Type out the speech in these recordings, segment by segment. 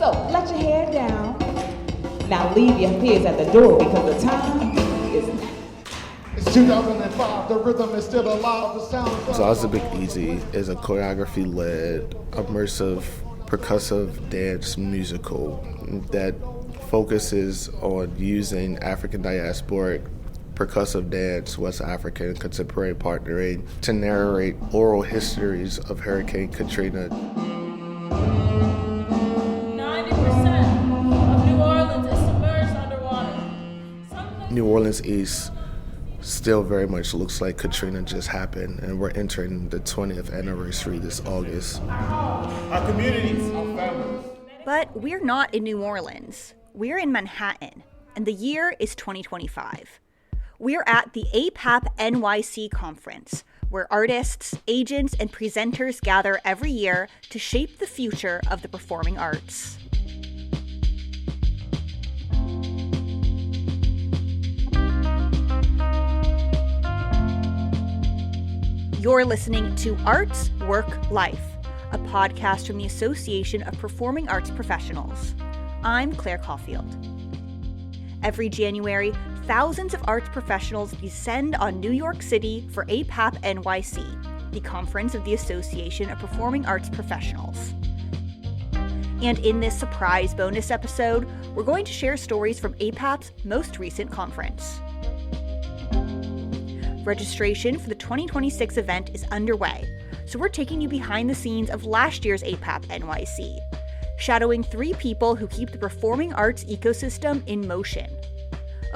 So let your hair down. Now leave your peers at the door because the time is now. It's 2005, the rhythm is still alive, the sound. Zaza Big Easy is a choreography-led, immersive, percussive dance musical that focuses on using African diasporic percussive dance, West African contemporary partnering to narrate oral histories of Hurricane Katrina. 90% of New Orleans is submerged underwater. New Orleans East still very much looks like Katrina just happened, and we're entering the 20th anniversary this August. Our communities, our families. But we're not in New Orleans. We're in Manhattan, and the year is 2025. We're at the APAP NYC conference, where artists, agents, and presenters gather every year to shape the future of the performing arts. You're listening to Arts, Work, Life, a podcast from the Association of Performing Arts Professionals. I'm Claire Caulfield. Every January, thousands of arts professionals descend on New York City for APAP NYC, the conference of the Association of Performing Arts Professionals. And in this surprise bonus episode, we're going to share stories from APAP's most recent conference. Registration for the 2026 event is underway, so we're taking you behind the scenes of last year's APAP NYC, shadowing 3 people who keep the performing arts ecosystem in motion.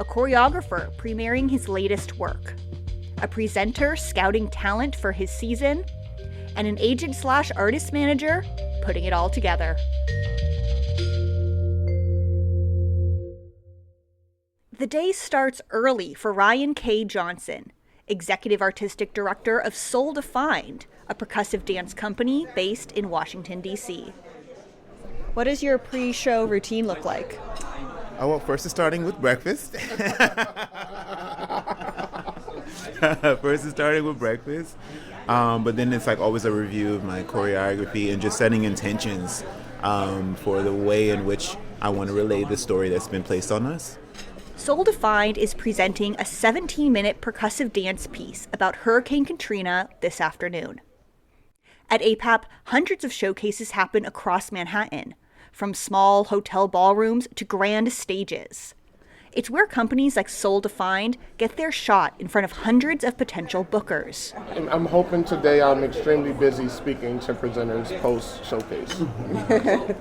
A choreographer premiering his latest work, a presenter scouting talent for his season, and an agent/artist manager putting it all together. The day starts early for Ryan K. Johnson, Executive Artistic Director of Soul Defined, a percussive dance company based in Washington, D.C. What does your pre-show routine look like? Oh, well, first is starting with breakfast. But then it's like always a review of my choreography and just setting intentions for the way in which I want to relay the story that's been placed on us. Soul Defined is presenting a 17-minute percussive dance piece about Hurricane Katrina this afternoon. At APAP, hundreds of showcases happen across Manhattan, from small hotel ballrooms to grand stages. It's where companies like Soul Defined get their shot in front of hundreds of potential bookers. I'm hoping today I'm extremely busy speaking to presenters post-showcase.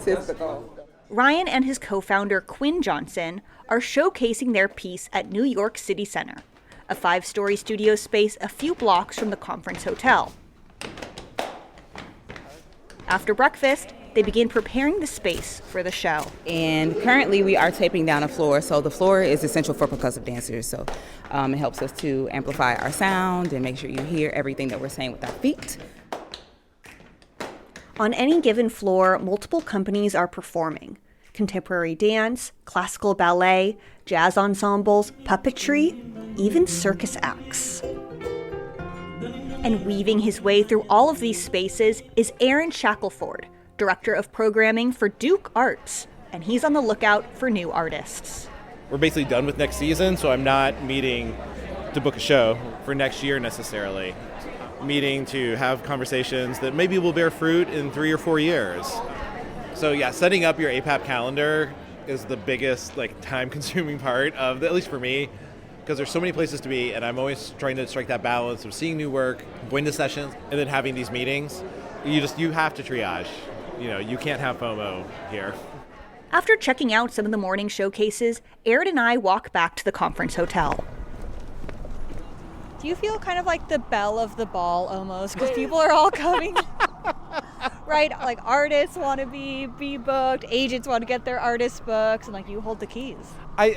Typical. Ryan and his co-founder Quinn Johnson are showcasing their piece at New York City Center, a 5-story studio space a few blocks from the conference hotel. After breakfast, they begin preparing the space for the show. And currently we are taping down a floor, so the floor is essential for percussive dancers. So it helps us to amplify our sound and make sure you hear everything that we're saying with our feet. On any given floor, multiple companies are performing: contemporary dance, classical ballet, jazz ensembles, puppetry, even circus acts. And weaving his way through all of these spaces is Aaron Shackelford, Director of Programming for DukeArts, and he's on the lookout for new artists. We're basically done with next season, so I'm not meeting to book a show for next year necessarily. Meeting to have conversations that maybe will bear fruit in 3 or 4 years. So yeah, setting up your APAP calendar is the biggest time-consuming part of, at least for me, because there's so many places to be, and I'm always trying to strike that balance of seeing new work, going to sessions, and then having these meetings. You have to triage. You can't have FOMO here. After checking out some of the morning showcases, Aaron and I walk back to the conference hotel. Do you feel kind of like the belle of the ball almost? Because people are all coming, right? Like artists want to be booked, agents want to get their artist books, and you hold the keys. I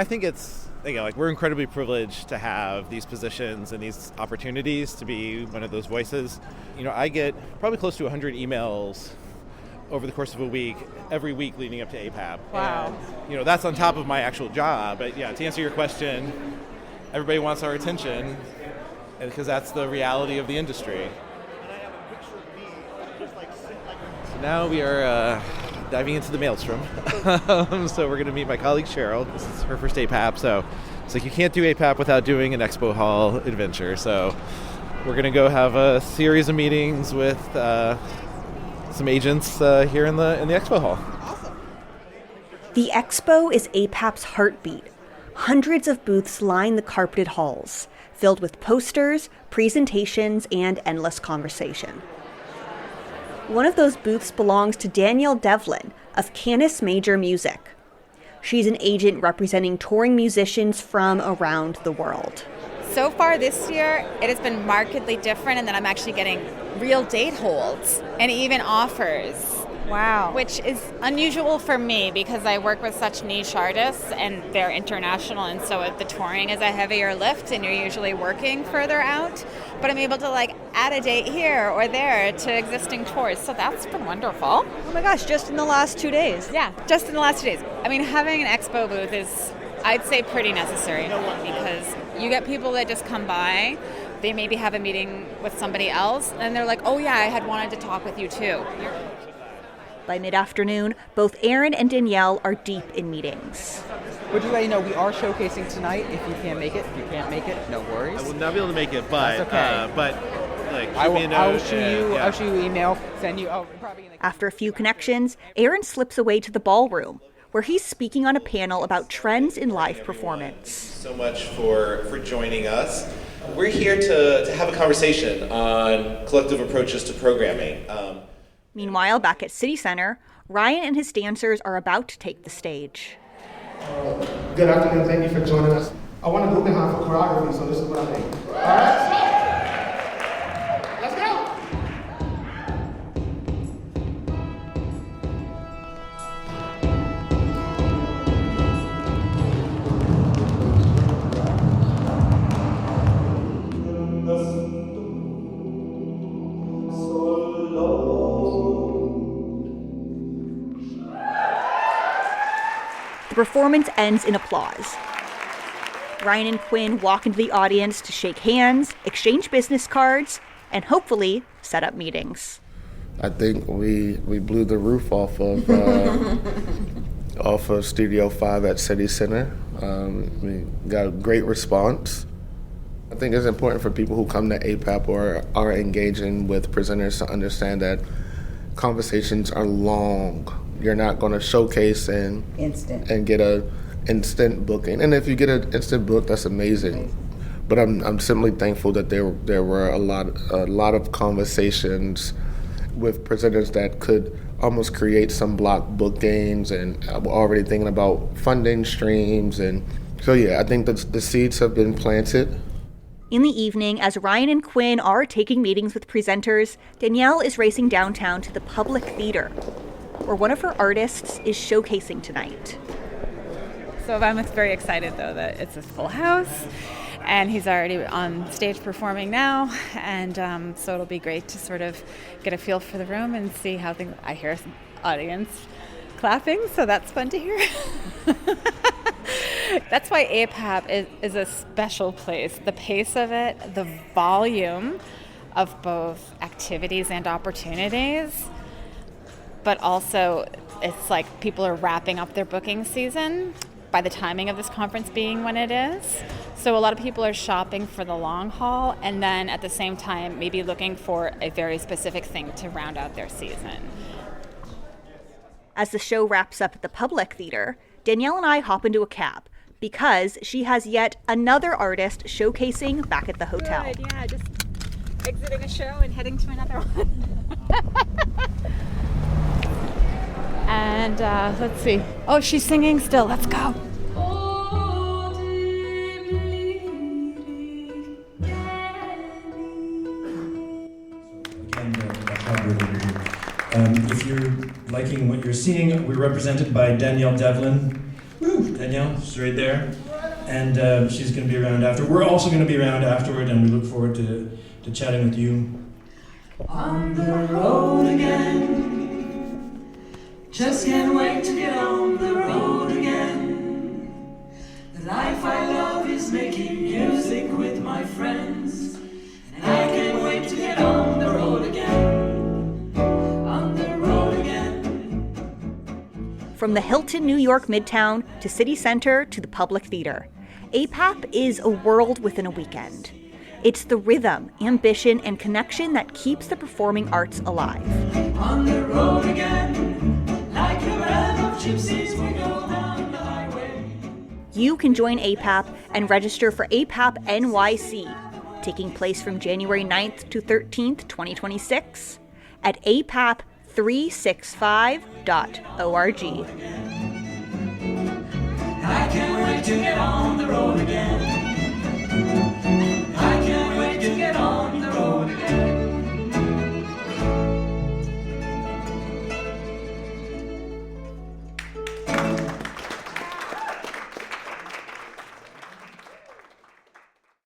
think it's, we're incredibly privileged to have these positions and these opportunities to be one of those voices. I get probably close to 100 emails over the course of a week, every week leading up to APAP. Wow. And, that's on top of my actual job. But yeah, to answer your question, everybody wants our attention because that's the reality of the industry. So now we are diving into the maelstrom. So we're going to meet my colleague Cheryl. This is her first APAP, so it's like you can't do APAP without doing an expo hall adventure. So we're going to go have a series of meetings with some agents here in the expo hall. The expo is APAP's heartbeat. Hundreds of booths line the carpeted halls, filled with posters, presentations, and endless conversation. One of those booths belongs to Danielle Devlin of Canis Major Music. She's an agent representing touring musicians from around the world. So far this year, it has been markedly different in that I'm actually getting real date holds and even offers. Wow. Which is unusual for me because I work with such niche artists and they're international, and so the touring is a heavier lift and you're usually working further out. But I'm able to add a date here or there to existing tours, so that's been wonderful. Oh my gosh, just in the last 2 days. Yeah, just in the last 2 days. I mean, having an expo booth is, I'd say, pretty necessary because you get people that just come by, they maybe have a meeting with somebody else, and they're like, oh yeah, I had wanted to talk with you too. By mid-afternoon, both Aaron and Danielle are deep in meetings. Would you let you know we are showcasing tonight? If you can't make it, no worries. I will not be able to make it, but that's okay. I'll shoot you email, send you. After a few connections, Aaron slips away to the ballroom, where he's speaking on a panel about trends in live performance. So much for joining us. We're here to have a conversation on collective approaches to programming. Meanwhile, back at City Center, Ryan and his dancers are about to take the stage. Good afternoon, thank you for joining us. I want to go behind for choreography, so this is what I think. All right? Let's go! The performance ends in applause. Ryan and Quinn walk into the audience to shake hands, exchange business cards, and hopefully set up meetings. I think we blew the roof off of Studio 5 at City Center. We got a great response. I think it's important for people who come to APAP or are engaging with presenters to understand that conversations are long. You're not going to showcase and get a instant booking. And if you get an instant book, that's amazing. But I'm simply thankful that there were a lot of conversations with presenters that could almost create some block bookings, and we're already thinking about funding streams. And so yeah, I think that the seeds have been planted. In the evening, as Ryan and Quinn are taking meetings with presenters, Danielle is racing downtown to the Public Theater, where one of her artists is showcasing tonight. So I'm very excited, though, that it's a full house, and he's already on stage performing now, and so it'll be great to sort of get a feel for the room and see how things. I hear some audience clapping, so that's fun to hear. That's why APAP is a special place. The pace of it, the volume of both activities and opportunities, but also it's like people are wrapping up their booking season by the timing of this conference being when it is. So a lot of people are shopping for the long haul, and then at the same time maybe looking for a very specific thing to round out their season. As the show wraps up at the Public Theater, Danielle and I hop into a cab because she has yet another artist showcasing back at the hotel. Good, yeah, just exiting a show and heading to another one. And let's see. Oh, she's singing still. Let's go. If you're liking what you're seeing, we're represented by Danielle Devlin. Woo! Danielle, she's right there. And she's going to be around after. We're also going to be around afterward, and we look forward to chatting with you. On the road again. Just can't wait to get on the road again. The life I love is making music with my friends. And I can't wait to get on the road again. On the road again. from the Hilton, New York Midtown to City Center to the Public Theater. APAP is a world within a weekend. It's the rhythm, ambition, and connection that keeps the performing arts alive. On the road again, like a band of gypsies, we go down the highway. You can join APAP and register for APAP NYC, taking place from January 9th to 13th, 2026 at apap365.org. I can't wait to get on the road again.